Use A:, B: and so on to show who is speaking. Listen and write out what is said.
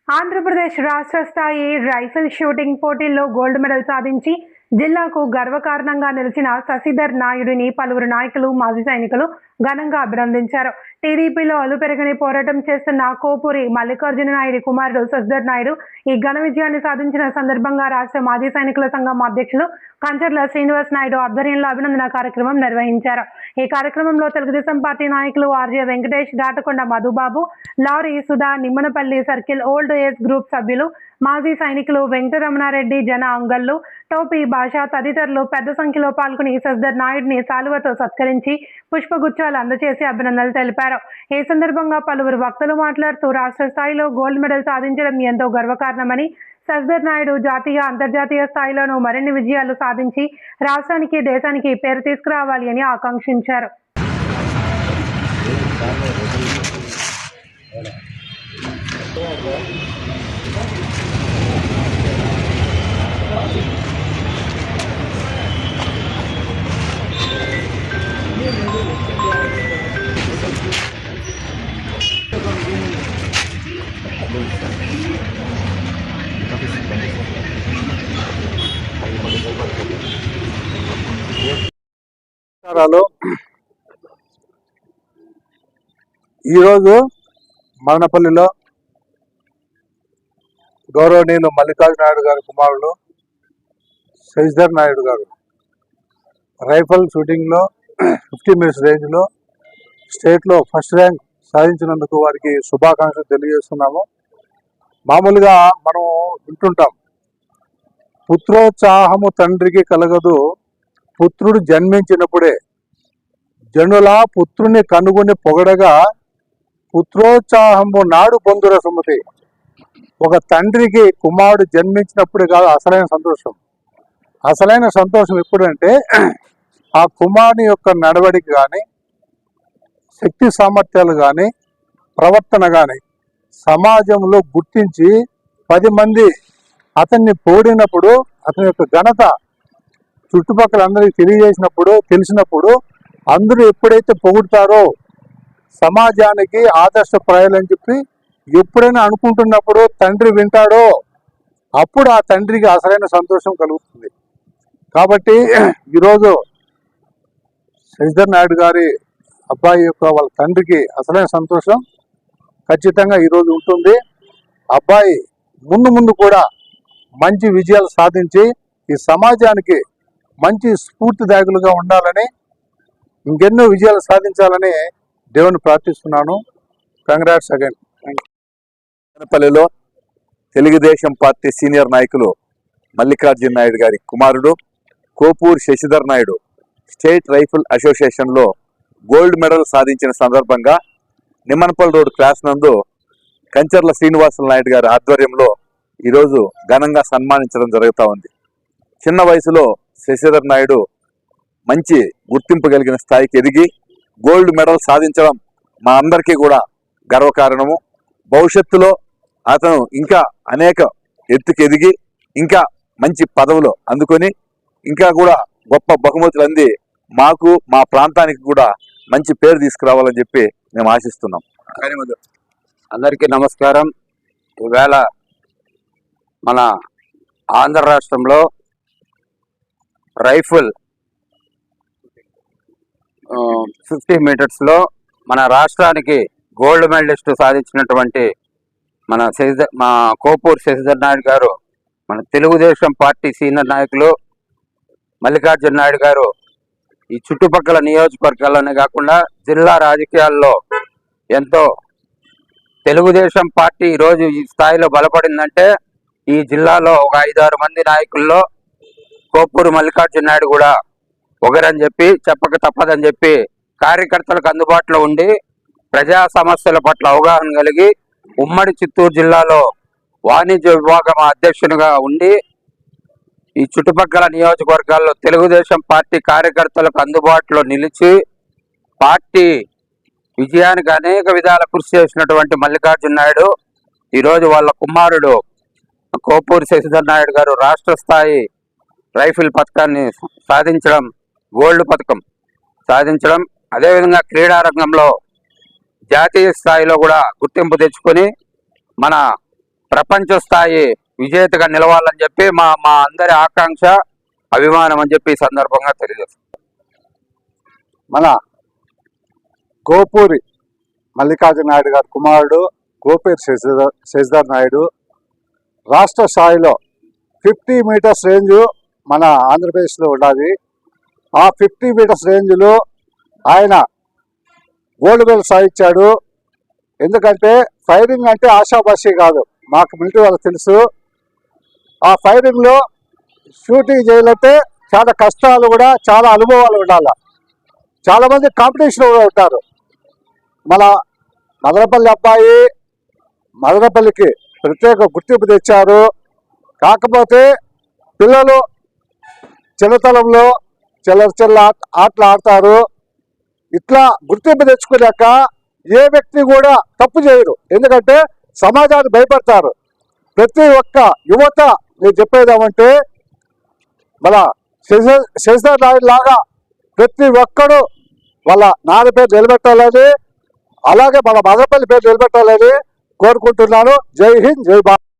A: ఆంధ్రప్రదేశ్ రాష్ట్ర స్థాయి rifle shooting పోటీల్లో గోల్డ్ మెడల్ సాధించి జిల్లాకు గర్వకారణంగా నిలిచిన శశిధర్ నాయుడిని పలువురు నాయకులు, మాజీ సైనికులు ఘనంగా అభినందించారు. టీడీపీలో అలుపెరగని పోరాటం చేస్తున్న కోపూరి మల్లికార్జున నాయుడు కుమారుడు శశిధర్ నాయుడు ఈ ఘన విజయాన్ని సాధించిన సందర్భంగా రాష్ట్ర మాజీ సైనికుల సంఘం అధ్యక్షులు కంచర్ల శ్రీనివాస్ నాయుడు ఆధ్వర్యంలో అభినందన కార్యక్రమం నిర్వహించారు. ఈ కార్యక్రమంలో తెలుగుదేశం పార్టీ నాయకులు RJ Venkatesh, Datakonda Madhubabu, Lari Sudha, Nimmanapalli circle old age group సభ్యులు, మాజీ సైనికులు వెంకటరమణారెడ్డి, జన అంగళ్ళు, టోపీ భాష తదితరులు పెద్ద సంఖ్యలో పాల్గొని శశిధర్ నాయుడిని శాలువతో సత్కరించి పుష్పగుచ్చాలు అందజేసి అభినందనలు తెలిపారు. ఈ సందర్భంగా పలువురు వక్తలు మాట్లాడుతూ రాష్ట్ర స్థాయిలో గోల్డ్ మెడల్ సాధించడం ఎంతో గర్వకారణమని, శశిధర్ నాయుడు జాతీయ, అంతర్జాతీయ స్థాయిలోనూ మరిన్ని విజయాలు సాధించి రాష్ట్రానికి, దేశానికి పేరు తీసుకురావాలి అని ఆకాంక్షించారు.
B: ఈరోజు మదనపల్లిలో గౌరవనీయులు మల్లికార్జున నాయుడు గారి కుమారుడు శశిధర్ నాయుడు గారు రైఫల్ షూటింగ్లో 50 మీటర్స్ రేంజ్లో స్టేట్లో ఫస్ట్ ర్యాంక్ సాధించినందుకు వారికి శుభాకాంక్షలు తెలియజేస్తున్నాము. మామూలుగా మనం వింటుంటాం, పుత్రోత్సాహము తండ్రికి కలగదు, పుత్రుడు జన్మించినప్పుడే. జనుల పుత్రుని కనుగొని పొగడగా పుత్రోత్సాహము నాడు పొందుర సుమతి. ఒక తండ్రికి కుమారుడు జన్మించినప్పుడే కాదు అసలైన సంతోషం. అసలైన సంతోషం ఎప్పుడంటే ఆ కుమారుని యొక్క నడవడికి కానీ, శక్తి సామర్థ్యాలు కానీ, ప్రవర్తన కానీ సమాజంలో గుర్తించి 10 మంది అతన్ని పొగిడినప్పుడు, అతని యొక్క ఘనత చుట్టుపక్కల అందరికీ తెలిసినప్పుడు అందరూ ఎప్పుడైతే పొగుడతారో సమాజానికి ఆదర్శప్రాయాలని చెప్పి ఎప్పుడైనా అనుకుంటున్నప్పుడు తండ్రి వింటాడో అప్పుడు ఆ తండ్రికి అసలైన సంతోషం కలుగుతుంది. కాబట్టి ఈరోజు శశిధర్ నాయుడు గారి అబ్బాయి యొక్క వాళ్ళ తండ్రికి అసలైన సంతోషం ఖచ్చితంగా ఈరోజు ఉంటుంది. అబ్బాయి ముందు కూడా మంచి విజయాలు సాధించి ఈ సమాజానికి మంచి స్ఫూర్తిదాయకులుగా ఉండాలని, ఇంకెన్నో విజయాలు సాధించాలని దేవుని ప్రార్థిస్తున్నాను. Congrats again.
C: మదనపల్లిలో తెలుగుదేశం పార్టీ సీనియర్ నాయకులు మల్లికార్జున నాయుడు గారి కుమారుడు కోపూరి శశిధర్ నాయుడు స్టేట్ రైఫిల్ అసోసియేషన్లో గోల్డ్ మెడల్ సాధించిన సందర్భంగా నిమ్మనపల్లి రోడ్ క్లాస్ నందు కంచర్ల శ్రీనివాసులు నాయుడు గారి ఆధ్వర్యంలో ఈరోజు ఘనంగా సన్మానించడం జరుగుతూ ఉంది. చిన్న వయసులో శశిధర్ నాయుడు మంచి గుర్తింపు కలిగిన స్థాయికి ఎదిగి గోల్డ్ మెడల్ సాధించడం మా అందరికీ కూడా గర్వకారణము. భవిష్యత్తులో అతను ఇంకా అనేక ఎత్తుకు ఎదిగి ఇంకా మంచి పదవులు అందుకొని ఇంకా కూడా గొప్ప బహుమతులు అంది మాకు, మా ప్రాంతానికి కూడా మంచి పేరు తీసుకురావాలని చెప్పి మేము ఆశిస్తున్నాం.
D: అందరికీ నమస్కారం. ఈవేళ మన ఆంధ్ర రాష్ట్రంలో రైఫిల్ 50 మీటర్స్లో మన రాష్ట్రానికి గోల్డ్ మెడలిస్ట్ సాధించినటువంటి మా కోపూరి శశిధర్ నాయుడు గారు, మన తెలుగుదేశం పార్టీ సీనియర్ నాయకులు మల్లికార్జున నాయుడు గారు ఈ చుట్టుపక్కల నియోజకవర్గాల్లోనే కాకుండా జిల్లా రాజకీయాల్లో ఎంతో తెలుగుదేశం పార్టీ ఈరోజు ఈ స్థాయిలో బలపడిందంటే ఈ జిల్లాలో ఒక 5-6 మంది నాయకుల్లో కోపూరి మల్లికార్జున నాయుడు కూడా ఒకరని చెప్పి చెప్పక తప్పదని చెప్పి కార్యకర్తలకు అందుబాటులో ఉండి ప్రజా సమస్యల పట్ల అవగాహన కలిగి ఉమ్మడి చిత్తూరు జిల్లాలో వాణిజ్య విభాగం అధ్యక్షునిగా ఉండి ఈ చుట్టుపక్కల నియోజకవర్గాల్లో తెలుగుదేశం పార్టీ కార్యకర్తలకు అందుబాటులో నిలిచి పార్టీ విజయానికి అనేక విధాల కృషి చేసినటువంటి మల్లికార్జున నాయుడు ఈరోజు వాళ్ళ కుమారుడు కోపూరి శశిధర్ నాయుడు గారు రాష్ట్ర స్థాయి రైఫిల్ పథకాన్ని సాధించడం, గోల్డ్ పథకం సాధించడం, అదేవిధంగా క్రీడా రంగంలో జాతీయ స్థాయిలో కూడా గుర్తింపు తెచ్చుకొని మన ప్రపంచ స్థాయి విజేతగా నిలవాలని చెప్పి మా మా అందరి ఆకాంక్ష, అభిమానం అని చెప్పి ఈ సందర్భంగా తెలియజేస్తాం.
B: మన కోపూరి మల్లికార్జున నాయుడు గారి కుమారుడు కోపూరి శశిధర్ నాయుడు రాష్ట్ర స్థాయిలో 50 మీటర్స్ రేంజ్ మన ఆంధ్రప్రదేశ్లో ఉన్నది. ఆ 50 మీటర్స్ రేంజ్లో ఆయన గోల్డ్ మెడల్ సాధించాడు. ఎందుకంటే ఫైరింగ్ అంటే ఆషాభాషి కాదు, మాకు మిలిటరీ వాళ్ళకి తెలుసు. ఆ ఫైరింగ్లో షూటింగ్ చేయాలంటే చాలా కష్టాలు కూడా, చాలా అనుభవాలు ఉండాలి. చాలామంది కాంపిటీషన్ కూడా ఉంటారు. మన మదనపల్లి అబ్బాయి మదనపల్లికి ప్రత్యేక గుర్తింపు తెచ్చారు. కాకపోతే పిల్లలు చిన్నతనంలో చిల్లర ఆటలు ఆడతారు. ఇట్లా గుర్తింపు తెచ్చుకున్నాక ఏ వ్యక్తి కూడా తప్పు చేయరు, ఎందుకంటే సమాజాన్ని భయపడతారు. ప్రతి ఒక్క యువత నేను చెప్పేదామంటే మన శశిధర్ నాయుడు లాగా ప్రతి ఒక్కడు వాళ్ళ నాన్న పేరు నిలబెట్టాలని, అలాగే మన మదనపల్లి పేరు నిలబెట్టాలని కోరుకుంటున్నాను. జై హింద్, జై భారత్.